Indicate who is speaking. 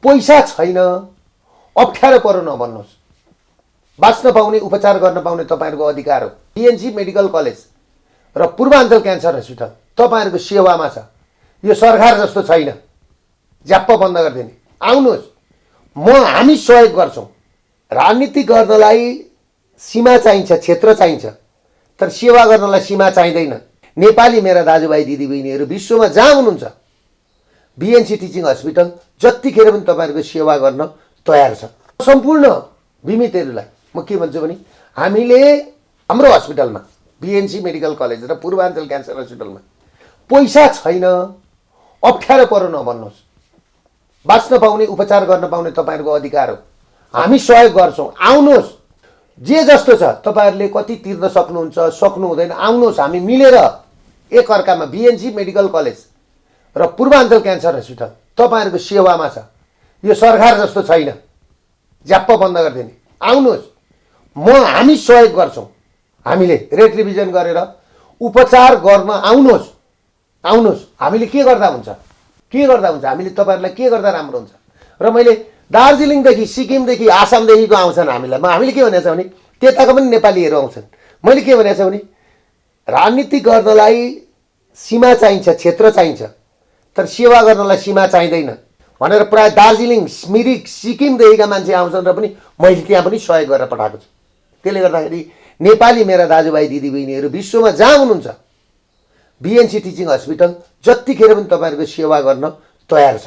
Speaker 1: पैसा छैन, अप्ठ्यारो परो नभन्नुहोस्। बाँच्न पाउने, उपचार गर्न पाउने तपाईहरुको अधिकार हो। बीएनसी मेडिकल कलेज र पूर्वाञ्चल क्यान्सर हस्पिटल तपाईहरुको सेवामा छ। यो सरकार जस्तो छैन ज्याप्प बन्द गरिदिने। आउनुहोस्, हामी सहयोग गर्छौं। राजनीति गर्नलाई सीमा चाहिन्छ, क्षेत्र चाहिन्छ, तर सेवा गर्नलाई सीमा चाहिँदैन। नेपाली मेरा दाजुभाइ दिदीबहिनीहरू विश्वमा जहाँ हुनुहुन्छ, बीएनसी टिचिङ हस्पिटल जतिखेर पनि तपाईहरुको सेवा गर्न तयार छ। सम्पूर्ण बिमितहरूलाई म के भन्छु भने हामीले हाम्रो हस्पिटलमा, बीएनसी मेडिकल कलेज र पूर्वाञ्चल क्यान्सर हस्पिटलमा पैसा छैन, अप्ठ्यारो परो नभन्नुहोस्। बाँच्न पाउने, उपचार गर्न पाउने तपाईहरुको अधिकार हो। हामी सहयोग गर्छौं। आउनुहोस्, जे जस्तो छ तपाईहरुले कति तिर्न सक्नुहुन्छ, सक्नु हुँदैन, आउनुहोस्, हामी मिलेर एक अर्कामा बीएनसी मेडिकल कलेज र पूर्वाञ्चल क्यान्सर हस्पिटल तपाईहरुको सेवामा छ। यो सरकार जस्तो छैन ज्याप्प बन्द गरिदिने। आउनुहोस्, हामी सहयोग गर्छौं। हामीले रेट रिभिजन गरेर उपचार गर्न आउनुहोस्। हामीले के गर्दा हुन्छ, हामीले तपाईहरुलाई के गर्दा राम्रो हुन्छ। र मैले दार्जिलिङदेखि, सिक्किमदेखि, आसामदेखिको आउँछन् हामीले के भनेको छ भने त्यताको पनि नेपालीहरू आउँछन्। मैले के भनेको छ भने राजनीति गर्नलाई सीमा चाहिन्छ, क्षेत्र चाहिन्छ, तर सेवा गर्नलाई सीमा चाहिँदैन भनेर प्राय दार्जिलिङ, मिरिक, सिक्किमदेखिका मान्छे आउँछन् र पनि मैले त्यहाँ पनि सहयोग गरेर पठाएको छु। त्यसले गर्दाखेरि नेपाली मेरा दाजुभाइ दिदीबहिनीहरू विश्वमा जहाँ हुनुहुन्छ, बीएनसी टिचिङ हस्पिटल जतिखेर पनि तपाईहरुको सेवा गर्न तयार छ।